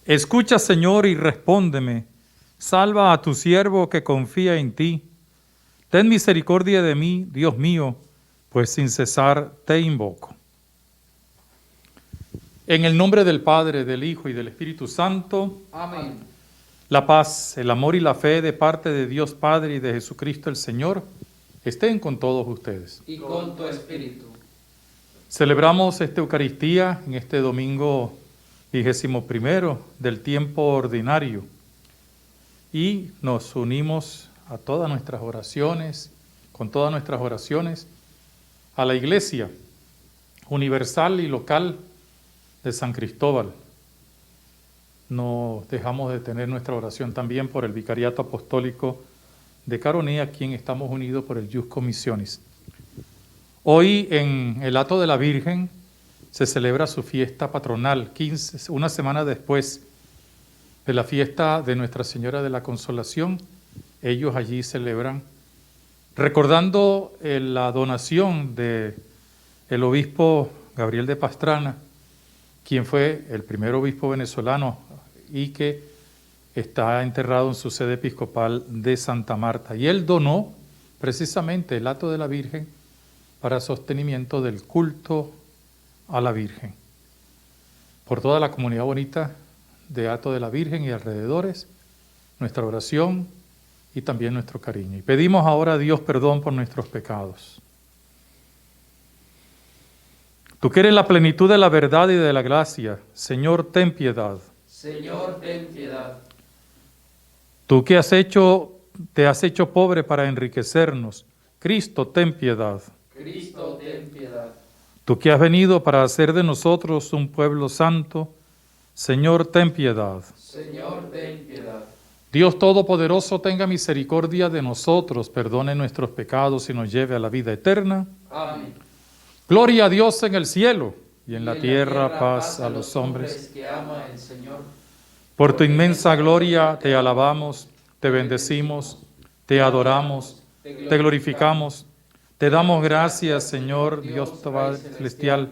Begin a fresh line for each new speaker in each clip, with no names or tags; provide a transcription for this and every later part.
Escucha, Señor, y respóndeme. Salva a tu siervo que confía en ti. Ten misericordia de mí, Dios mío, pues sin cesar te invoco. En el nombre del Padre, del Hijo y del Espíritu Santo.
Amén.
La paz, el amor y la fe de parte de Dios Padre y de Jesucristo el Señor estén con todos ustedes.
Y con tu espíritu.
Celebramos esta Eucaristía en este domingo 21 del tiempo ordinario y nos unimos a todas nuestras oraciones, con todas nuestras oraciones, a la Iglesia universal y local de San Cristóbal. No dejamos de tener nuestra oración también por el Vicariato Apostólico de Caroní, a quien estamos unidos por el Ius Commissionis. Hoy en el Hato de la Virgen se celebra su fiesta patronal, una semana después de la fiesta de Nuestra Señora de la Consolación. Ellos allí celebran, recordando la donación del obispo Gabriel de Pastrana, quien fue el primer obispo venezolano y que está enterrado en su sede episcopal de Santa Marta. Y él donó precisamente el Hato de la Virgen para sostenimiento del culto a la Virgen. Por toda la comunidad bonita de Hato de la Virgen y alrededores, nuestra oración y también nuestro cariño. Y pedimos ahora a Dios perdón por nuestros pecados. Tú que eres la plenitud de la verdad y de la gracia, Señor, ten piedad.
Señor, ten piedad.
Tú que te has hecho pobre para enriquecernos, Cristo, ten piedad.
Cristo, ten piedad.
Tú que has venido para hacer de nosotros un pueblo santo, Señor, ten piedad.
Señor, ten piedad.
Dios Todopoderoso, tenga misericordia de nosotros, perdone nuestros pecados y nos lleve a la vida eterna.
Amén.
Gloria a Dios en el cielo y en la tierra paz a los hombres
que ama el Señor.
Por tu inmensa gloria te alabamos, te bendecimos, te adoramos, te glorificamos. Te damos gracias, Señor, Dios celestial,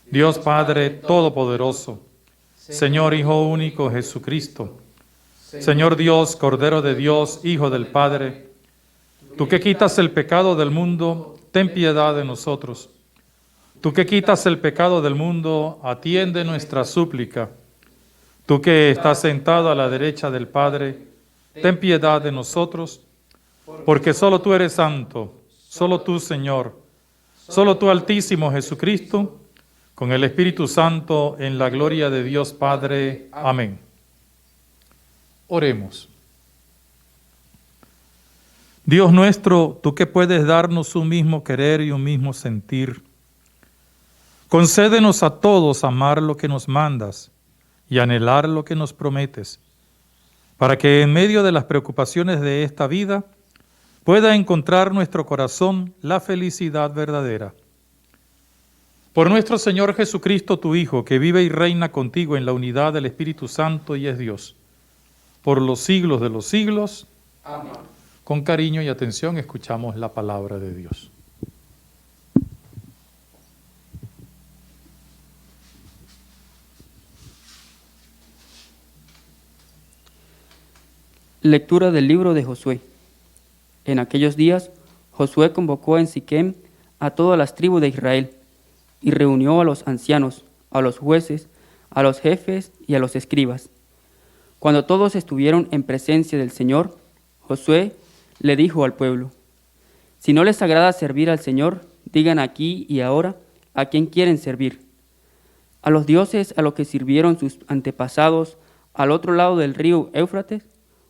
Dios Padre Todopoderoso, Señor Hijo único Jesucristo, Señor Dios, Cordero de Dios, Hijo del Padre, tú que quitas el pecado del mundo, ten piedad de nosotros. Tú que quitas el pecado del mundo, atiende nuestra súplica. Tú que estás sentado a la derecha del Padre, ten piedad de nosotros, porque solo tú eres santo. Solo tú, Señor, solo tú, Altísimo Jesucristo, con el Espíritu Santo, en la gloria de Dios Padre. Amén. Oremos. Dios nuestro, tú que puedes darnos un mismo querer y un mismo sentir, concédenos a todos amar lo que nos mandas y anhelar lo que nos prometes, para que en medio de las preocupaciones de esta vida pueda encontrar nuestro corazón la felicidad verdadera. Por nuestro Señor Jesucristo, tu Hijo, que vive y reina contigo en la unidad del Espíritu Santo y es Dios, por los siglos de los siglos.
Amén.
Con cariño y atención escuchamos la palabra de Dios.
Lectura del libro de Josué. En aquellos días, Josué convocó en Siquem a todas las tribus de Israel y reunió a los ancianos, a los jueces, a los jefes y a los escribas. Cuando todos estuvieron en presencia del Señor, Josué le dijo al pueblo: si no les agrada servir al Señor, digan aquí y ahora a quién quieren servir. ¿A los dioses a los que sirvieron sus antepasados al otro lado del río Éufrates,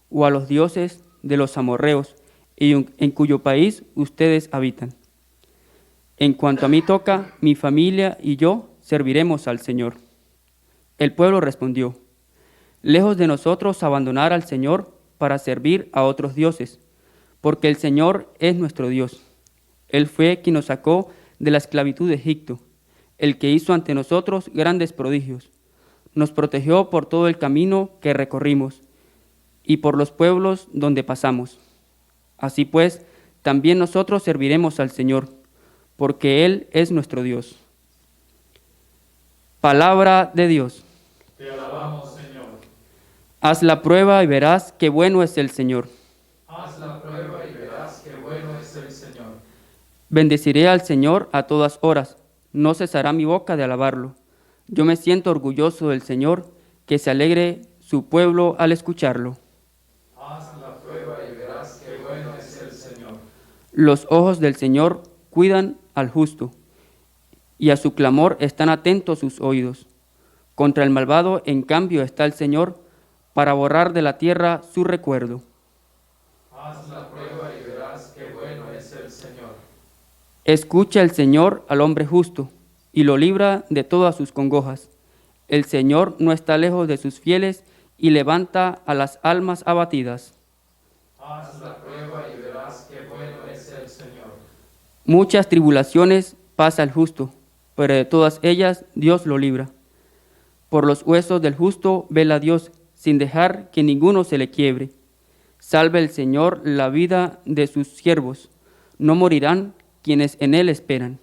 o a los dioses de los amorreos, en cuyo país ustedes habitan? En cuanto a mí toca, mi familia y yo serviremos al Señor. El pueblo respondió: lejos de nosotros abandonar al Señor para servir a otros dioses, porque el Señor es nuestro Dios. Él fue quien nos sacó de la esclavitud de Egipto, el que hizo ante nosotros grandes prodigios. Nos protegió por todo el camino que recorrimos y por los pueblos donde pasamos. Así pues, también nosotros serviremos al Señor, porque Él es nuestro Dios. Palabra de Dios.
Te alabamos, Señor.
Haz la prueba y verás qué bueno es el Señor.
Haz la prueba y verás qué bueno es el Señor.
Bendeciré al Señor a todas horas, no cesará mi boca de alabarlo. Yo me siento orgulloso del Señor, que se alegre su pueblo al escucharlo.
Haz la prueba y verás qué bueno es el Señor.
Los ojos del Señor cuidan al justo, y a su clamor están atentos sus oídos. Contra el malvado, en cambio, está el Señor, para borrar de la tierra su recuerdo.
Haz la prueba y verás qué bueno es el Señor.
Escucha el Señor al hombre justo, y lo libra de todas sus congojas. El Señor no está lejos de sus fieles, y levanta a las almas abatidas.
Haz la prueba y verás qué bueno es el Señor.
Muchas tribulaciones pasa el justo, pero de todas ellas Dios lo libra. Por los huesos del justo vela Dios, sin dejar que ninguno se le quiebre. Salve el Señor la vida de sus siervos, no morirán quienes en él esperan.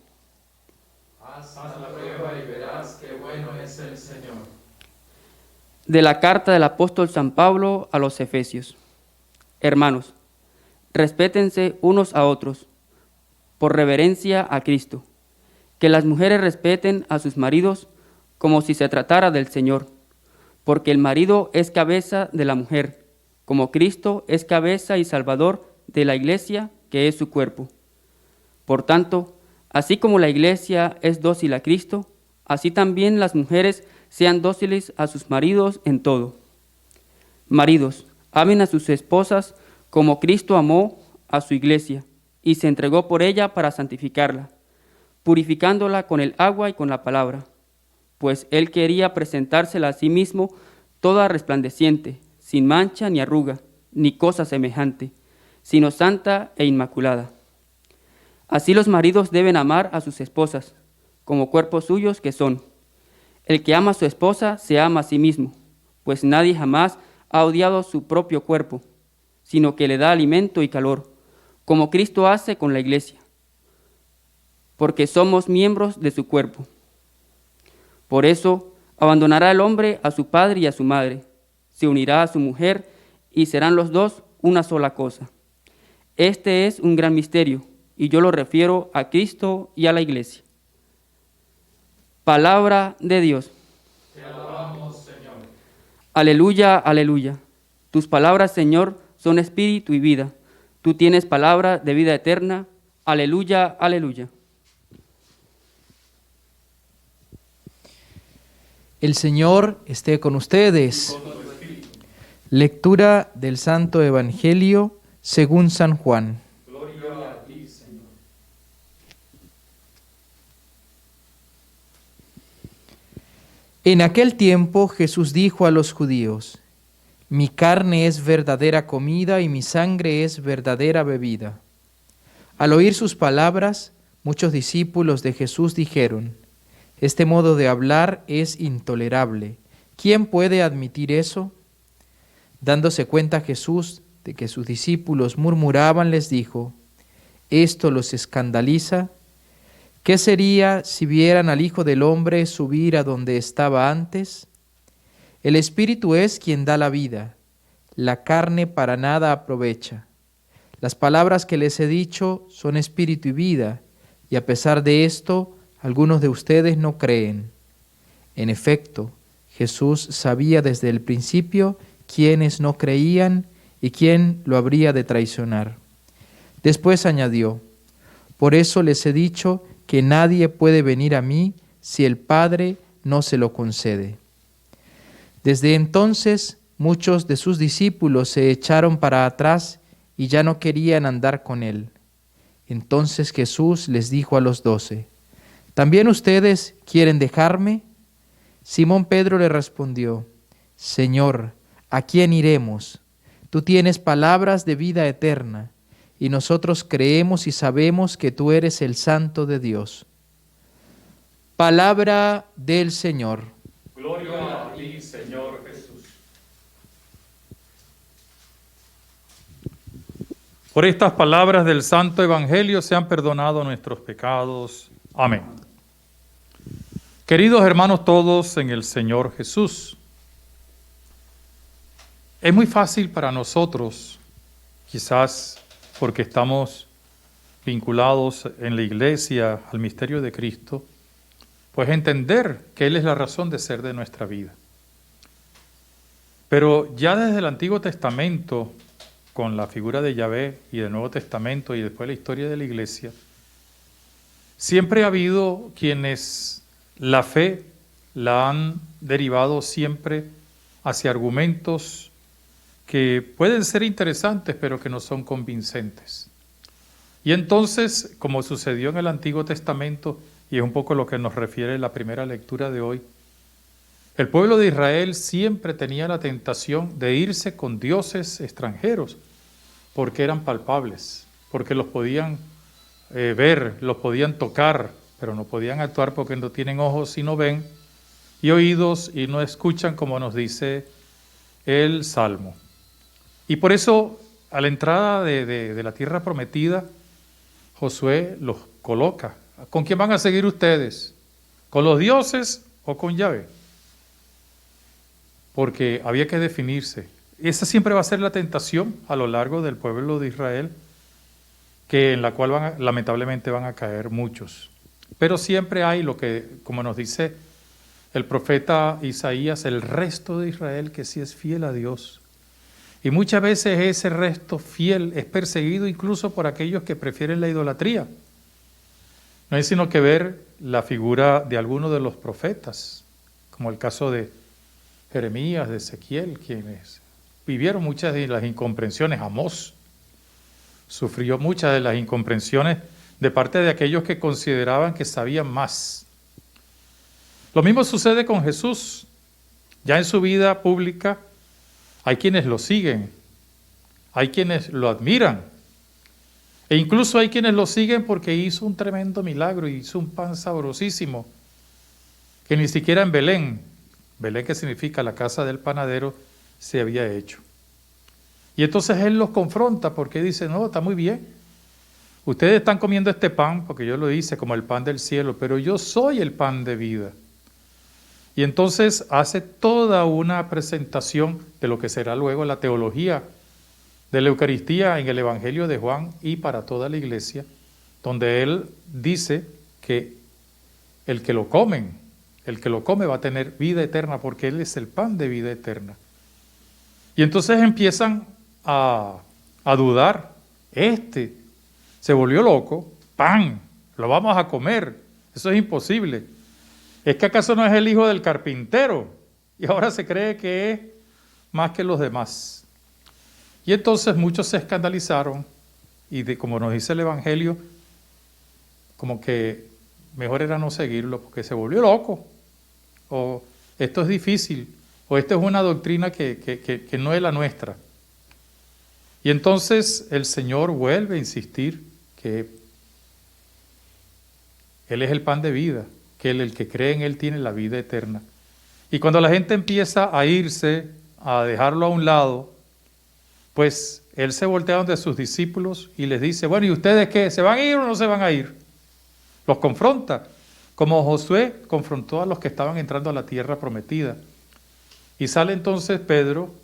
Haz la prueba y verás qué bueno es el Señor.
De la carta del apóstol San Pablo a los Efesios. Hermanos, respétense unos a otros, por reverencia a Cristo. Que las mujeres respeten a sus maridos como si se tratara del Señor, porque el marido es cabeza de la mujer, como Cristo es cabeza y salvador de la iglesia, que es su cuerpo. Por tanto, así como la iglesia es dócil a Cristo, así también las mujeres sean dóciles a sus maridos en todo. Maridos, amen a sus esposas como Cristo amó a su iglesia y se entregó por ella para santificarla, purificándola con el agua y con la palabra, pues él quería presentársela a sí mismo toda resplandeciente, sin mancha ni arruga, ni cosa semejante, sino santa e inmaculada. Así los maridos deben amar a sus esposas, como cuerpos suyos que son. El que ama a su esposa se ama a sí mismo, pues nadie jamás ha odiado su propio cuerpo, sino que le da alimento y calor, como Cristo hace con la iglesia, porque somos miembros de su cuerpo. Por eso abandonará el hombre a su padre y a su madre, se unirá a su mujer y serán los dos una sola cosa. Este es un gran misterio, y yo lo refiero a Cristo y a la iglesia. Palabra de Dios.
Te alabamos, Señor.
Aleluya, aleluya. Tus palabras, Señor, son espíritu y vida. Tú tienes palabra de vida eterna. Aleluya, aleluya.
El Señor esté con ustedes. Lectura del Santo Evangelio según San Juan.
Gloria a ti, Señor.
En aquel tiempo Jesús dijo a los judíos: Mi carne es verdadera comida y mi sangre es verdadera bebida. Al oír sus palabras, muchos discípulos de Jesús dijeron: Este modo de hablar es intolerable. ¿Quién puede admitir eso? Dándose cuenta Jesús de que sus discípulos murmuraban, les dijo: ¿Esto los escandaliza? ¿Qué sería si vieran al Hijo del Hombre subir a donde estaba antes? El Espíritu es quien da la vida, la carne para nada aprovecha. Las palabras que les he dicho son espíritu y vida, y a pesar de esto, algunos de ustedes no creen. En efecto, Jesús sabía desde el principio quiénes no creían y quién lo habría de traicionar. Después añadió: Por eso les he dicho que nadie puede venir a mí si el Padre no se lo concede. Desde entonces, muchos de sus discípulos se echaron para atrás y ya no querían andar con él. Entonces Jesús les dijo a los 12: ¿También ustedes quieren dejarme? Simón Pedro le respondió: Señor, ¿a quién iremos? Tú tienes palabras de vida eterna, y nosotros creemos y sabemos que tú eres el Santo de Dios. Palabra del Señor.
Gloria a ti, Señor Jesús. Por estas palabras del Santo Evangelio sean perdonados nuestros pecados. Amén. Queridos hermanos todos en el Señor Jesús, Es muy fácil para nosotros, quizás porque estamos vinculados en la iglesia al misterio de Cristo, pues entender que Él es la razón de ser de nuestra vida. Pero ya desde el Antiguo Testamento, con la figura de Yahvé y del Nuevo Testamento y después la historia de la iglesia, siempre ha habido quienes la fe la han derivado siempre hacia argumentos que pueden ser interesantes pero que no son convincentes. Y entonces, como sucedió en el Antiguo Testamento, y es un poco lo que nos refiere la primera lectura de hoy, el pueblo de Israel siempre tenía la tentación de irse con dioses extranjeros, porque eran palpables, porque los podían ver, los podían tocar, pero no podían actuar porque no tienen ojos y no ven, y oídos y no escuchan, como nos dice el Salmo. Y por eso, a la entrada de la tierra prometida, Josué los coloca. ¿Con quién van a seguir ustedes? ¿Con los dioses o con Yahvé? Porque había que definirse. Esa siempre va a ser la tentación a lo largo del pueblo de Israel, en la cual lamentablemente van a caer muchos. Pero siempre hay lo que, como nos dice el profeta Isaías, el resto de Israel que sí es fiel a Dios. Y muchas veces ese resto fiel es perseguido incluso por aquellos que prefieren la idolatría. No hay sino que ver la figura de algunos de los profetas, como el caso de Jeremías, de Ezequiel, quienes vivieron muchas de las incomprensiones. Amós sufrió muchas de las incomprensiones de parte de aquellos que consideraban que sabían más. Lo mismo sucede con Jesús. Ya en su vida pública hay quienes lo siguen, hay quienes lo admiran, e incluso hay quienes lo siguen porque hizo un tremendo milagro, hizo un pan sabrosísimo, que ni siquiera en Belén, que significa la casa del panadero, se había hecho. Y entonces Él los confronta porque dice, no, está muy bien, ustedes están comiendo este pan, porque yo lo hice como el pan del cielo, pero yo soy el pan de vida. Y entonces hace toda una presentación de lo que será luego la teología de la Eucaristía en el Evangelio de Juan y para toda la iglesia, donde Él dice que el que lo come va a tener vida eterna porque Él es el pan de vida eterna. Y entonces empiezan a dudar, se volvió loco, pan, lo vamos a comer, eso es imposible. ¿Es que acaso no es el hijo del carpintero? Y ahora se cree que es más que los demás. Y entonces muchos se escandalizaron y como nos dice el Evangelio, como que mejor era no seguirlo porque se volvió loco. O esto es difícil, o esto es una doctrina que no es la nuestra. Y entonces el Señor vuelve a insistir que Él es el pan de vida, que el que cree en Él tiene la vida eterna. Y cuando la gente empieza a irse, a dejarlo a un lado, pues Él se voltea donde sus discípulos y les dice, bueno, ¿y ustedes qué? ¿Se van a ir o no se van a ir? Los confronta, como Josué confrontó a los que estaban entrando a la tierra prometida. Y sale entonces Pedro,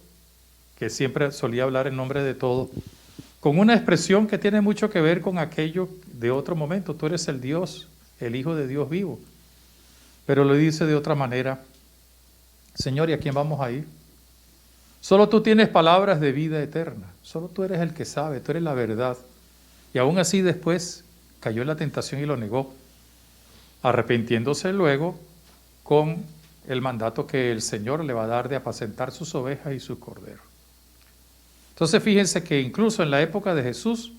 que siempre solía hablar en nombre de todos, con una expresión que tiene mucho que ver con aquello de otro momento. Tú eres el Dios, el Hijo de Dios vivo. Pero lo dice de otra manera, Señor, ¿y a quién vamos a ir? Solo tú tienes palabras de vida eterna, solo tú eres el que sabe, tú eres la verdad. Y aún así después cayó en la tentación y lo negó, arrepintiéndose luego con el mandato que el Señor le va a dar de apacentar sus ovejas y sus corderos. Entonces fíjense que incluso en la época de Jesús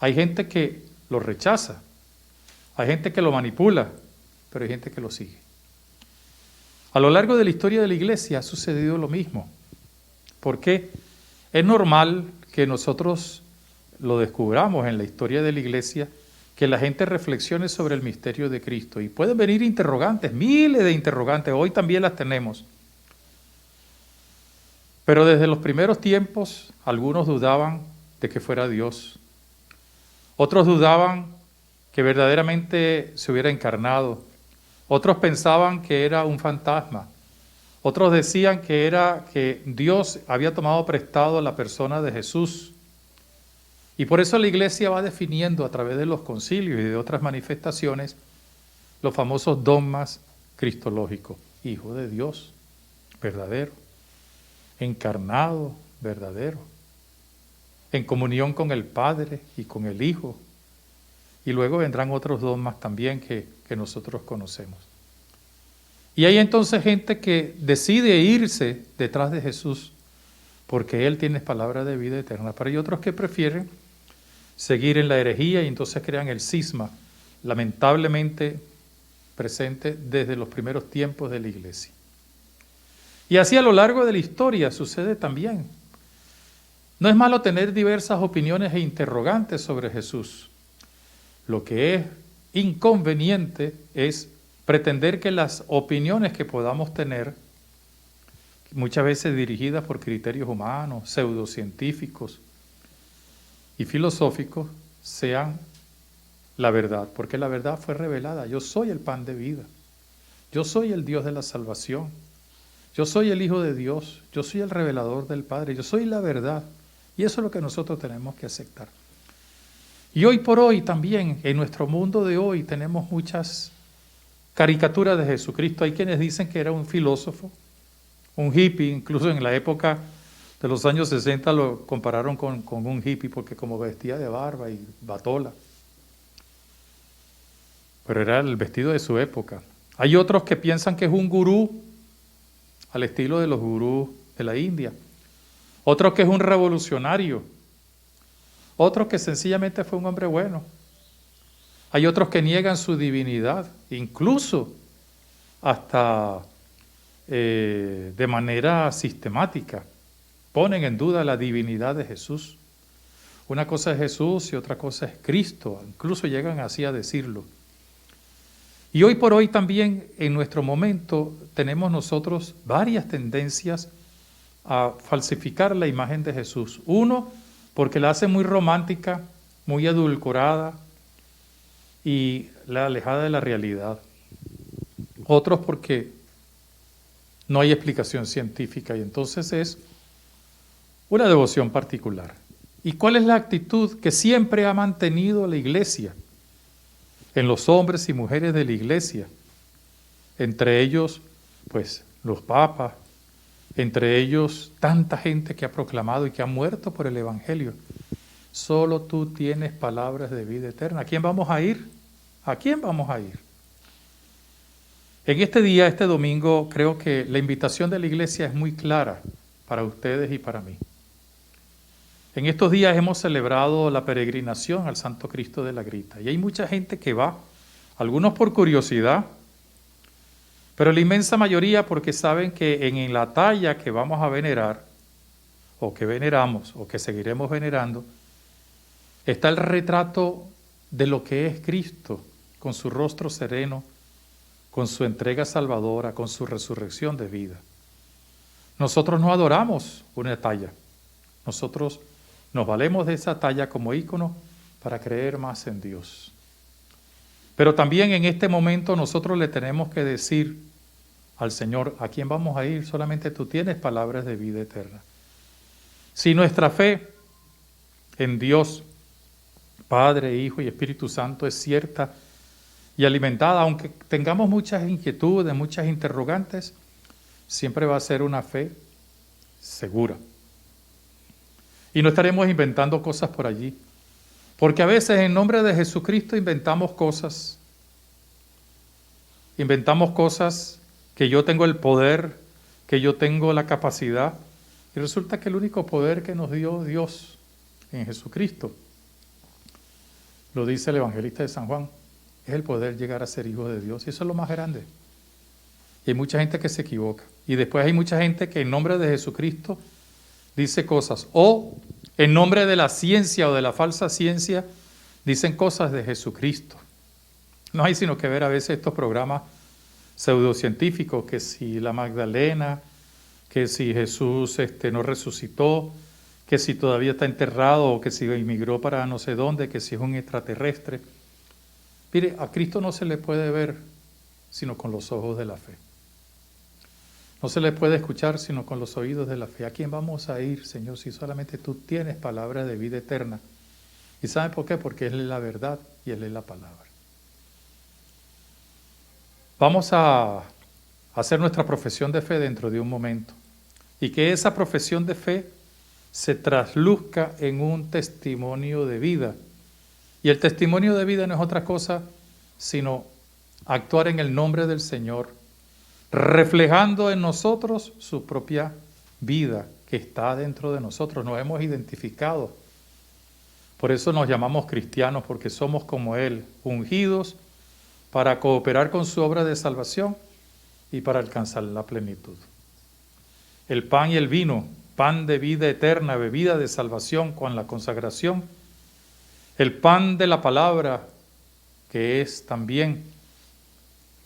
hay gente que lo rechaza, hay gente que lo manipula, pero hay gente que lo sigue. A lo largo de la historia de la iglesia ha sucedido lo mismo, porque es normal que nosotros lo descubramos en la historia de la iglesia, que la gente reflexione sobre el misterio de Cristo. Y pueden venir interrogantes, miles de interrogantes, hoy también las tenemos. Pero desde los primeros tiempos, algunos dudaban de que fuera Dios. Otros dudaban que verdaderamente se hubiera encarnado. Otros pensaban que era un fantasma. Otros decían que era que Dios había tomado prestado la persona de Jesús. Y por eso la Iglesia va definiendo a través de los concilios y de otras manifestaciones los famosos dogmas cristológicos. Hijo de Dios, verdadero. Encarnado, verdadero. En comunión con el Padre y con el Hijo. Y luego vendrán otros dogmas también que nosotros conocemos. Y hay entonces gente que decide irse detrás de Jesús porque Él tiene palabra de vida eterna. Pero hay otros que prefieren seguir en la herejía y entonces crean el cisma, lamentablemente presente desde los primeros tiempos de la Iglesia. Y así a lo largo de la historia sucede también. No es malo tener diversas opiniones e interrogantes sobre Jesús. Lo que es inconveniente es pretender que las opiniones que podamos tener, muchas veces dirigidas por criterios humanos, pseudocientíficos y filosóficos, sean la verdad, porque la verdad fue revelada. Yo soy el pan de vida, yo soy el Dios de la salvación, yo soy el Hijo de Dios, yo soy el revelador del Padre, yo soy la verdad, y eso es lo que nosotros tenemos que aceptar. Y hoy por hoy también, en nuestro mundo de hoy, tenemos muchas caricaturas de Jesucristo. Hay quienes dicen que era un filósofo, un hippie, incluso en la época de los años 60 lo compararon con un hippie porque como vestía de barba y batola. Pero era el vestido de su época. Hay otros que piensan que es un gurú, al estilo de los gurús de la India. Otros que es un revolucionario. Otros que sencillamente fue un hombre bueno. Hay otros que niegan su divinidad, incluso hasta de manera sistemática. Ponen en duda la divinidad de Jesús. Una cosa es Jesús y otra cosa es Cristo. Incluso llegan así a decirlo. Y hoy por hoy también en nuestro momento tenemos nosotros varias tendencias a falsificar la imagen de Jesús. Uno, porque la hace muy romántica, muy edulcorada y la alejada de la realidad. Otros porque no hay explicación científica y entonces es una devoción particular. ¿Y cuál es la actitud que siempre ha mantenido la Iglesia en los hombres y mujeres de la Iglesia? Entre ellos, pues, los papas, entre ellos tanta gente que ha proclamado y que ha muerto por el Evangelio. Solo tú tienes palabras de vida eterna. ¿A quién vamos a ir? ¿A quién vamos a ir? En este día, este domingo, creo que la invitación de la Iglesia es muy clara para ustedes y para mí. En estos días hemos celebrado la peregrinación al Santo Cristo de la Grita y hay mucha gente que va, algunos por curiosidad, pero la inmensa mayoría porque saben que en la talla que vamos a venerar, o que veneramos, o que seguiremos venerando, está el retrato de lo que es Cristo, con su rostro sereno, con su entrega salvadora, con su resurrección de vida. Nosotros no adoramos una talla, nosotros nos valemos de esa talla como ícono para creer más en Dios. Pero también en este momento nosotros le tenemos que decir al Señor, ¿a quién vamos a ir? Solamente tú tienes palabras de vida eterna. Si nuestra fe en Dios, Padre, Hijo y Espíritu Santo es cierta y alimentada, aunque tengamos muchas inquietudes, muchas interrogantes, siempre va a ser una fe segura. Y no estaremos inventando cosas por allí. Porque a veces en nombre de Jesucristo inventamos cosas. Inventamos cosas que yo tengo el poder, que yo tengo la capacidad. Y resulta que el único poder que nos dio Dios en Jesucristo, lo dice el evangelista de San Juan, es el poder llegar a ser hijo de Dios. Y eso es lo más grande. Y hay mucha gente que se equivoca. Y después hay mucha gente que en nombre de Jesucristo dice cosas, o en nombre de la ciencia o de la falsa ciencia, dicen cosas de Jesucristo. No hay sino que ver a veces estos programas pseudocientíficos, que si la Magdalena, que si Jesús no resucitó, que si todavía está enterrado, o que si emigró para no sé dónde, que si es un extraterrestre. Mire, a Cristo no se le puede ver sino con los ojos de la fe. No se le puede escuchar sino con los oídos de la fe. ¿A quién vamos a ir, Señor, si solamente tú tienes palabra de vida eterna? ¿Y saben por qué? Porque Él es la verdad y Él es la palabra. Vamos a hacer nuestra profesión de fe dentro de un momento. Y que esa profesión de fe se trasluzca en un testimonio de vida. Y el testimonio de vida no es otra cosa sino actuar en el nombre del Señor, reflejando en nosotros su propia vida que está dentro de nosotros. Nos hemos identificado. Por eso nos llamamos cristianos, porque somos como Él, ungidos para cooperar con su obra de salvación y para alcanzar la plenitud. El pan y el vino, pan de vida eterna, bebida de salvación con la consagración. El pan de la palabra, que es también,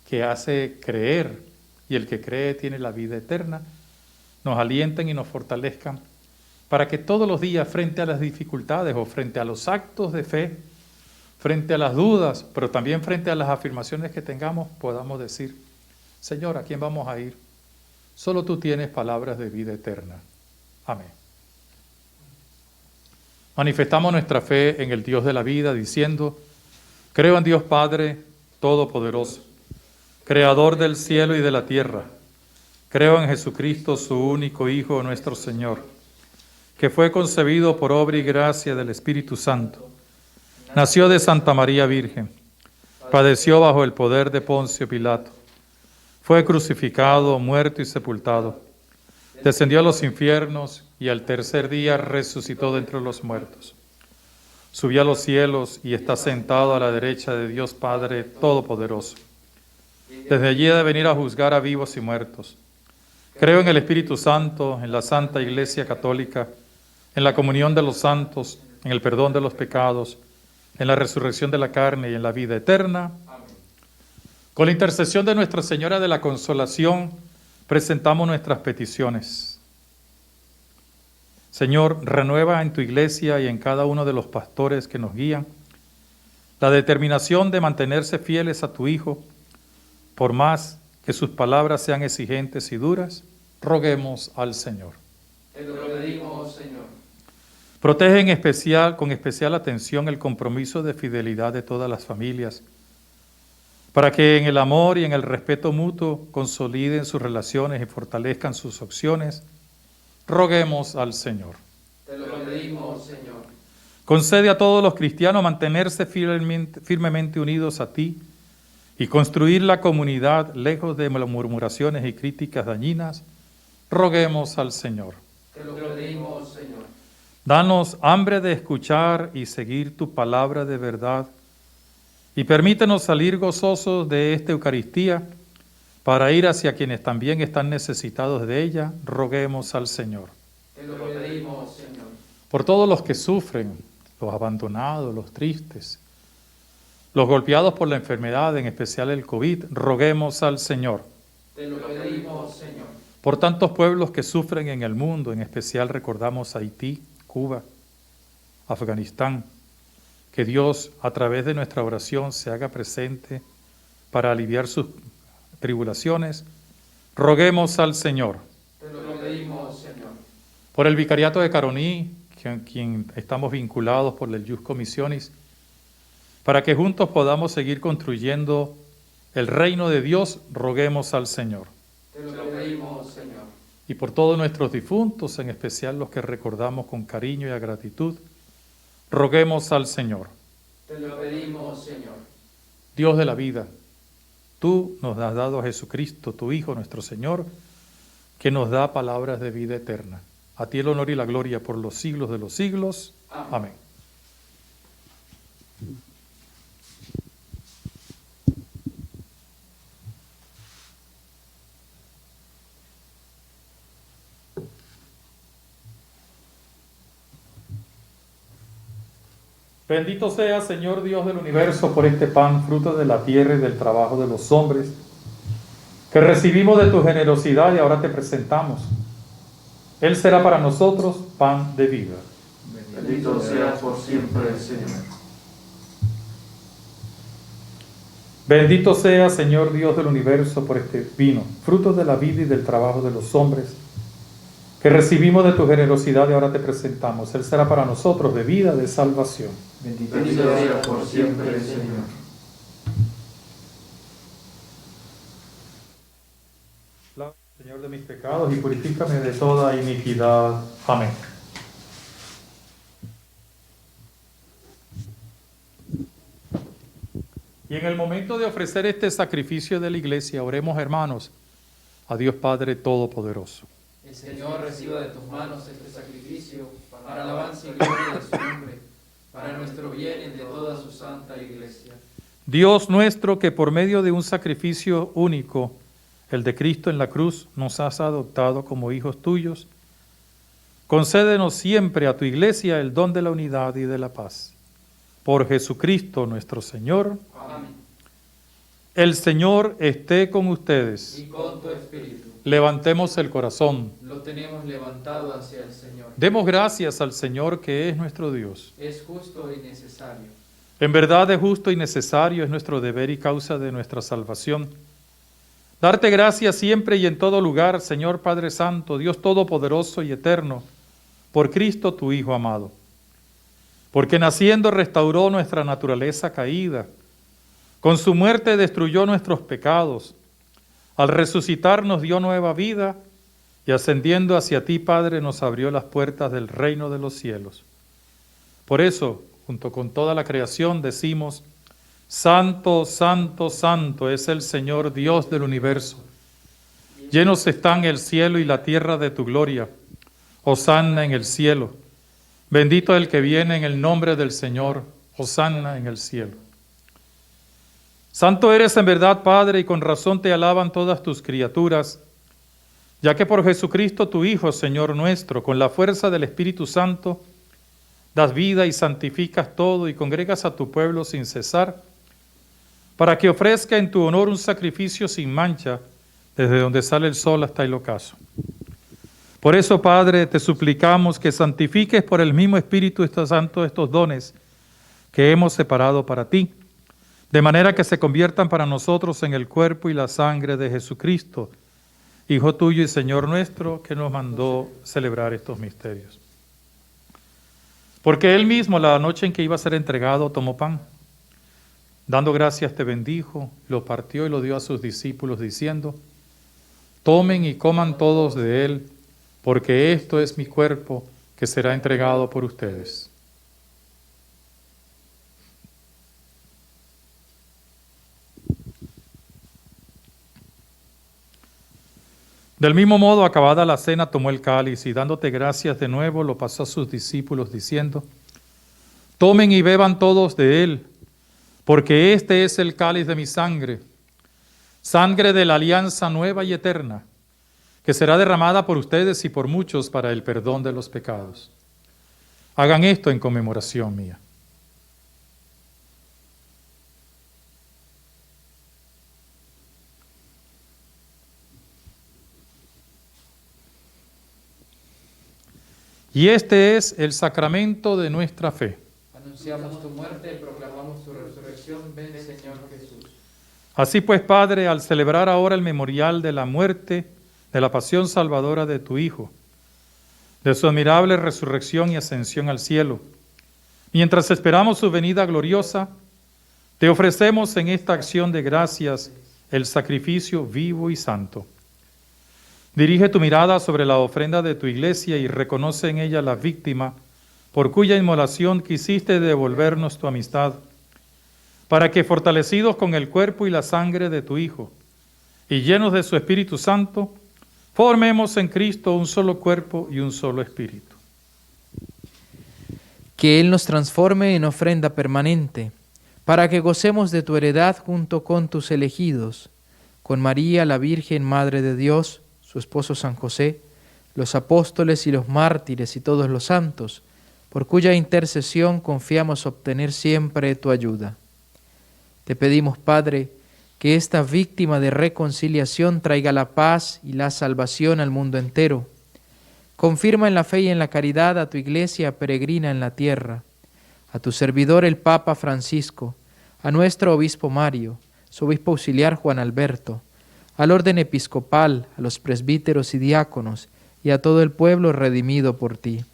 que hace creer, y el que cree tiene la vida eterna, nos alienten y nos fortalezcan para que todos los días, frente a las dificultades o frente a los actos de fe, frente a las dudas, pero también frente a las afirmaciones que tengamos, podamos decir: Señor, ¿a quién vamos a ir? Solo tú tienes palabras de vida eterna. Amén. Manifestamos nuestra fe en el Dios de la vida diciendo: creo en Dios Padre Todopoderoso, Creador del cielo y de la tierra. Creo en Jesucristo, su único Hijo, nuestro Señor, que fue concebido por obra y gracia del Espíritu Santo. Nació de Santa María Virgen, padeció bajo el poder de Poncio Pilato, fue crucificado, muerto y sepultado, descendió a los infiernos y al tercer día resucitó de entre los muertos. Subió a los cielos y está sentado a la derecha de Dios Padre Todopoderoso. Desde allí ha de venir a juzgar a vivos y muertos. Creo en el Espíritu Santo, en la Santa Iglesia Católica, en la comunión de los santos, en el perdón de los pecados, en la resurrección de la carne y en la vida eterna. Amén. Con la intercesión de Nuestra Señora de la Consolación, presentamos nuestras peticiones. Señor, renueva en tu iglesia y en cada uno de los pastores que nos guían la determinación de mantenerse fieles a tu Hijo, por más que sus palabras sean exigentes y duras. Roguemos al Señor.
Te lo pedimos, Señor.
Protege con especial atención el compromiso de fidelidad de todas las familias, para que en el amor y en el respeto mutuo consoliden sus relaciones y fortalezcan sus opciones. Roguemos al Señor.
Te lo pedimos, Señor.
Concede a todos los cristianos mantenerse firmemente unidos a ti y construir la comunidad lejos de murmuraciones y críticas dañinas. Roguemos al Señor.
Te lo pedimos, Señor.
Danos hambre de escuchar y seguir tu palabra de verdad, y permítenos salir gozosos de esta Eucaristía para ir hacia quienes también están necesitados de ella. Roguemos al Señor.
Te lo pedimos, Señor.
Por todos los que sufren, los abandonados, los tristes, los golpeados por la enfermedad, en especial el COVID, roguemos al Señor.
Te lo pedimos, Señor.
Por tantos pueblos que sufren en el mundo, en especial recordamos Haití, Cuba, Afganistán. Que Dios, a través de nuestra oración, se haga presente para aliviar sus tribulaciones. Roguemos al Señor.
Te lo pedimos, Señor.
Por el Vicariato de Caroní, quien estamos vinculados por el Ius Commissionis, para que juntos podamos seguir construyendo el reino de Dios, roguemos al Señor.
Te lo pedimos, Señor.
Y por todos nuestros difuntos, en especial los que recordamos con cariño y a gratitud, roguemos al Señor.
Te lo pedimos, Señor.
Dios de la vida, tú nos has dado a Jesucristo, tu Hijo, nuestro Señor, que nos da palabras de vida eterna. A ti el honor y la gloria por los siglos de los siglos. Amén. Bendito sea, Señor Dios del universo, por este pan, fruto de la tierra y del trabajo de los hombres, que recibimos de tu generosidad y ahora te presentamos. Él será para nosotros pan de vida.
Bendito seas por siempre, Señor.
Bendito sea, Señor Dios del universo, por este vino, fruto de la vida y del trabajo de los hombres, que recibimos de tu generosidad y ahora te presentamos. Él será para nosotros de vida, de salvación.
Bendito sea por siempre, Señor.
Señor de mis pecados, y purifícame de toda iniquidad. Amén. Y en el momento de ofrecer este sacrificio de la iglesia, oremos, hermanos, a Dios Padre Todopoderoso.
El Señor reciba de tus manos este sacrificio para alabanza y gloria de su nombre, para nuestro bien y de toda su santa iglesia.
Dios nuestro, que por medio de un sacrificio único, el de Cristo en la cruz, nos has adoptado como hijos tuyos, concédenos siempre a tu iglesia el don de la unidad y de la paz. Por Jesucristo nuestro Señor.
Amén.
El Señor esté con ustedes.
Y con tu espíritu.
Levantemos el corazón.
Lo tenemos levantado hacia el Señor.
Demos gracias al Señor, que es nuestro Dios.
Es justo y necesario.
En verdad es justo y necesario, es nuestro deber y causa de nuestra salvación. Darte gracias siempre y en todo lugar, Señor Padre Santo, Dios Todopoderoso y Eterno, por Cristo tu Hijo amado. Porque naciendo restauró nuestra naturaleza caída, con su muerte destruyó nuestros pecados, al resucitar nos dio nueva vida y ascendiendo hacia ti, Padre, nos abrió las puertas del reino de los cielos. Por eso, junto con toda la creación, decimos: Santo, santo, santo es el Señor Dios del universo. Llenos están el cielo y la tierra de tu gloria. Hosanna en el cielo. Bendito el que viene en el nombre del Señor. Hosanna en el cielo. Santo eres en verdad, Padre, y con razón te alaban todas tus criaturas, ya que por Jesucristo tu Hijo, Señor nuestro, con la fuerza del Espíritu Santo, das vida y santificas todo y congregas a tu pueblo sin cesar, para que ofrezca en tu honor un sacrificio sin mancha, desde donde sale el sol hasta el ocaso. Por eso, Padre, te suplicamos que santifiques por el mismo Espíritu Santo estos dones que hemos separado para ti, de manera que se conviertan para nosotros en el cuerpo y la sangre de Jesucristo, Hijo tuyo y Señor nuestro, que nos mandó celebrar estos misterios. Porque Él mismo, la noche en que iba a ser entregado, tomó pan. Dando gracias te bendijo, lo partió y lo dio a sus discípulos, diciendo: Tomen y coman todos de él, porque esto es mi cuerpo, que será entregado por ustedes. Del mismo modo, acabada la cena, tomó el cáliz y dándote gracias de nuevo, lo pasó a sus discípulos, diciendo: Tomen y beban todos de él, porque este es el cáliz de mi sangre, sangre de la alianza nueva y eterna, que será derramada por ustedes y por muchos para el perdón de los pecados. Hagan esto en conmemoración mía. Y este es el sacramento de nuestra fe.
Anunciamos tu muerte y proclamamos tu resurrección. Ven, Señor Jesús.
Así pues, Padre, al celebrar ahora el memorial de la muerte, de la pasión salvadora de tu Hijo, de su admirable resurrección y ascensión al cielo, mientras esperamos su venida gloriosa, te ofrecemos en esta acción de gracias el sacrificio vivo y santo. Dirige tu mirada sobre la ofrenda de tu iglesia y reconoce en ella la víctima por cuya inmolación quisiste devolvernos tu amistad, para que, fortalecidos con el cuerpo y la sangre de tu Hijo y llenos de su Espíritu Santo, formemos en Cristo un solo cuerpo y un solo espíritu.
Que Él nos transforme en ofrenda permanente, para que gocemos de tu heredad junto con tus elegidos, con María, la Virgen, Madre de Dios, su esposo San José, los apóstoles y los mártires y todos los santos, por cuya intercesión confiamos obtener siempre tu ayuda. Te pedimos, Padre, que esta víctima de reconciliación traiga la paz y la salvación al mundo entero. Confirma en la fe y en la caridad a tu iglesia peregrina en la tierra, a tu servidor el Papa Francisco, a nuestro obispo Mario, su obispo auxiliar Juan Alberto, al orden episcopal, a los presbíteros y diáconos, y a todo el pueblo redimido por ti.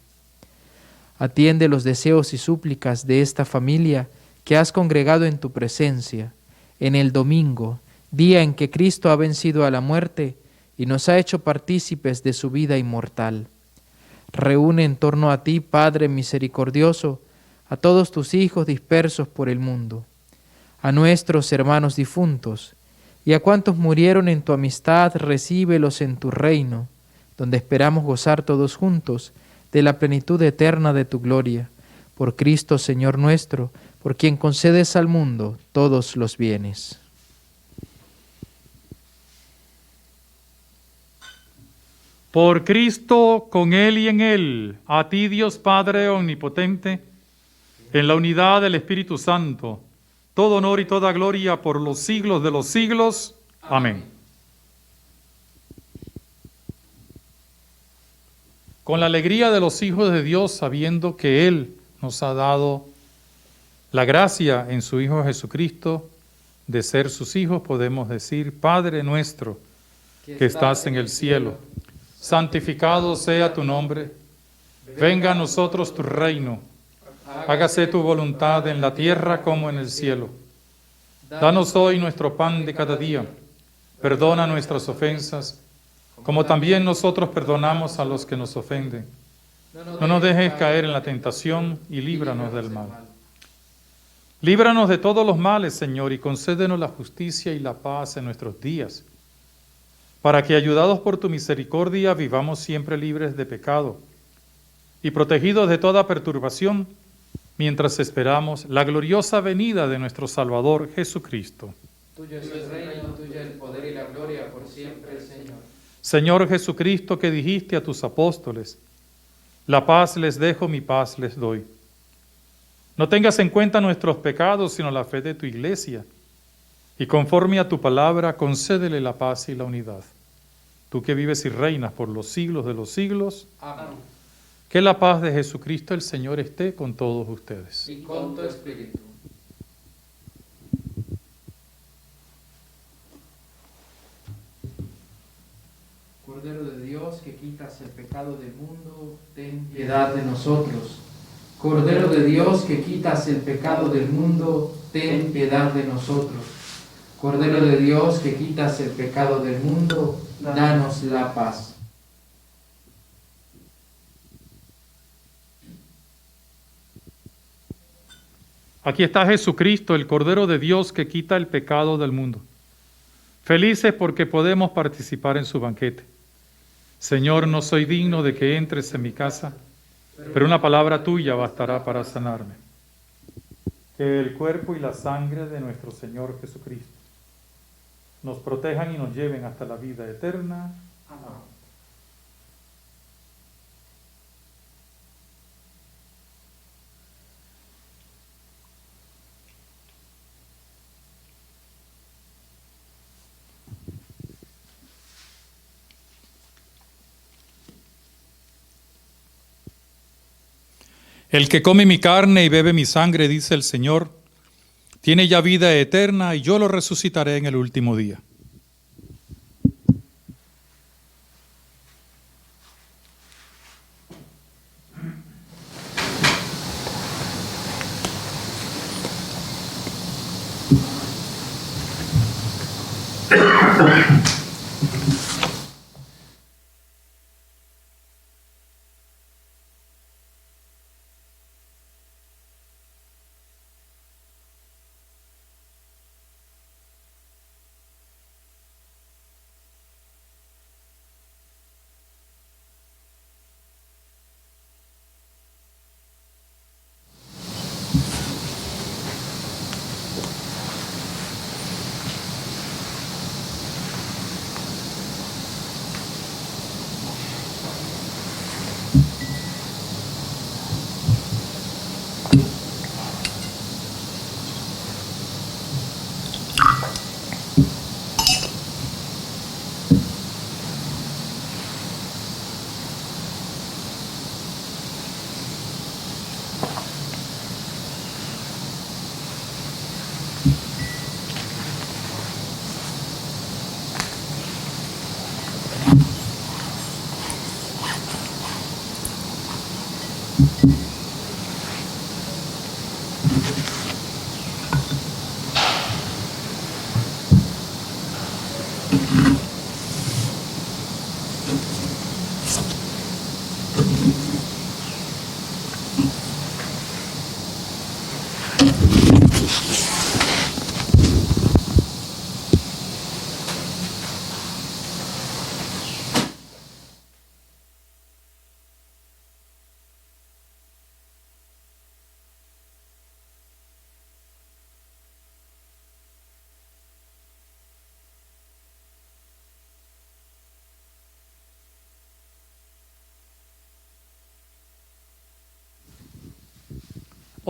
Atiende los deseos y súplicas de esta familia que has congregado en tu presencia, en el domingo, día en que Cristo ha vencido a la muerte y nos ha hecho partícipes de su vida inmortal. Reúne en torno a ti, Padre misericordioso, a todos tus hijos dispersos por el mundo, a nuestros hermanos difuntos, y a cuantos murieron en tu amistad, recíbelos en tu reino, donde esperamos gozar todos juntos de la plenitud eterna de tu gloria, por Cristo Señor nuestro, por quien concedes al mundo todos los bienes.
Por Cristo, con Él y en Él, a ti Dios Padre omnipotente, en la unidad del Espíritu Santo, todo honor y toda gloria por los siglos de los siglos. Amén. Con la alegría de los hijos de Dios, sabiendo que Él nos ha dado la gracia en su Hijo Jesucristo de ser sus hijos, podemos decir: Padre nuestro, que estás en el cielo, santificado sea tu nombre, venga a nosotros tu reino, hágase tu voluntad en la tierra como en el cielo. Danos hoy nuestro pan de cada día, perdona nuestras ofensas, como también nosotros perdonamos a los que nos ofenden. No nos dejes caer en la tentación y líbranos del mal. Líbranos de todos los males, Señor, y concédenos la justicia y la paz en nuestros días, para que, ayudados por tu misericordia, vivamos siempre libres de pecado y protegidos de toda perturbación, mientras esperamos la gloriosa venida de nuestro Salvador Jesucristo.
Tuyo es el reino, tuyo es el poder y la gloria por siempre, Señor.
Señor Jesucristo, que dijiste a tus apóstoles: la paz les dejo, mi paz les doy. No tengas en cuenta nuestros pecados, sino la fe de tu Iglesia, y conforme a tu palabra, concédele la paz y la unidad. Tú que vives y reinas por los siglos de los siglos,
Amén.
que la paz de Jesucristo el Señor esté con todos ustedes.
Y con tu espíritu. Cordero de Dios, que quitas el pecado del mundo, ten piedad de nosotros. Cordero de Dios, que quitas el pecado del mundo, ten piedad de nosotros. Cordero de Dios, que quitas el pecado del mundo, danos la paz.
Aquí está Jesucristo, el Cordero de Dios que quita el pecado del mundo. Felices porque podemos participar en su banquete. Señor, no soy digno de que entres en mi casa, pero una palabra tuya bastará para sanarme. Que el cuerpo y la sangre de nuestro Señor Jesucristo nos protejan y nos lleven hasta la vida eterna.
Amén.
El que come mi carne y bebe mi sangre, dice el Señor, tiene ya vida eterna y yo lo resucitaré en el último día.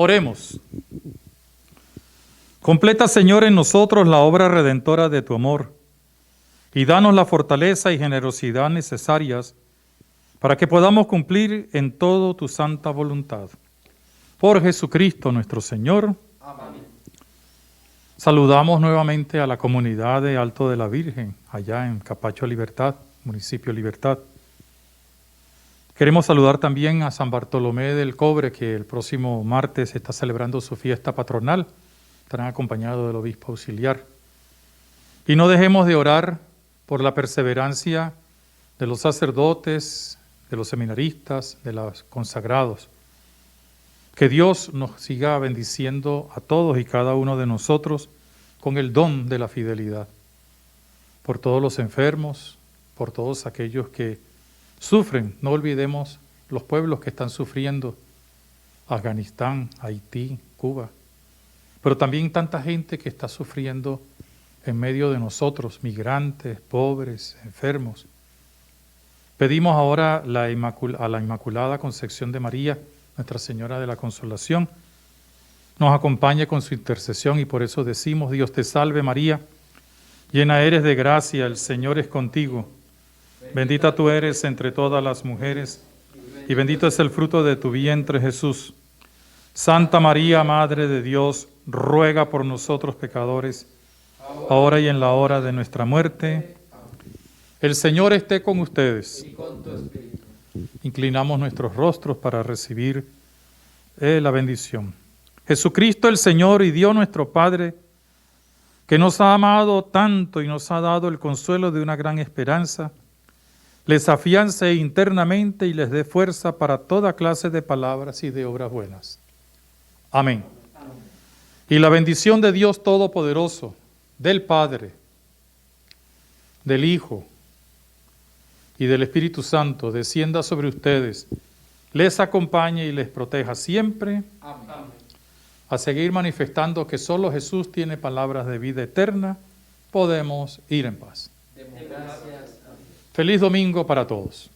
Oremos. Completa, Señor, en nosotros la obra redentora de tu amor y danos la fortaleza y generosidad necesarias para que podamos cumplir en todo tu santa voluntad. Por Jesucristo nuestro Señor.
Amén.
Saludamos nuevamente a la comunidad de Alto de la Virgen, allá en Capacho Libertad, municipio Libertad. Queremos saludar también a San Bartolomé del Cobre, que el próximo martes está celebrando su fiesta patronal. Estarán acompañados del obispo auxiliar. Y no dejemos de orar por la perseverancia de los sacerdotes, de los seminaristas, de los consagrados. Que Dios nos siga bendiciendo a todos y cada uno de nosotros con el don de la fidelidad. Por todos los enfermos, por todos aquellos que sufren. No olvidemos los pueblos que están sufriendo, Afganistán, Haití, Cuba, pero también tanta gente que está sufriendo en medio de nosotros, migrantes, pobres, enfermos. Pedimos ahora a la Inmaculada Concepción de María, Nuestra Señora de la Consolación, nos acompañe con su intercesión y por eso decimos: Dios te salve María, llena eres de gracia, el Señor es contigo. Bendita tú eres entre todas las mujeres, y bendito es el fruto de tu vientre, Jesús. Santa María, Madre de Dios, ruega por nosotros pecadores, ahora y en la hora de nuestra muerte. El Señor esté con ustedes.
Y con tu espíritu.
Inclinamos nuestros rostros para recibir la bendición. Jesucristo el Señor y Dios nuestro Padre, que nos ha amado tanto y nos ha dado el consuelo de una gran esperanza, les afiance internamente y les dé fuerza para toda clase de palabras y de obras buenas. Amén. Y la bendición de Dios Todopoderoso, del Padre, del Hijo y del Espíritu Santo, descienda sobre ustedes, les acompañe y les proteja siempre.
Amén.
A seguir manifestando que solo Jesús tiene palabras de vida eterna, podemos ir en paz.
Demos gracias a Dios.
Feliz domingo para todos.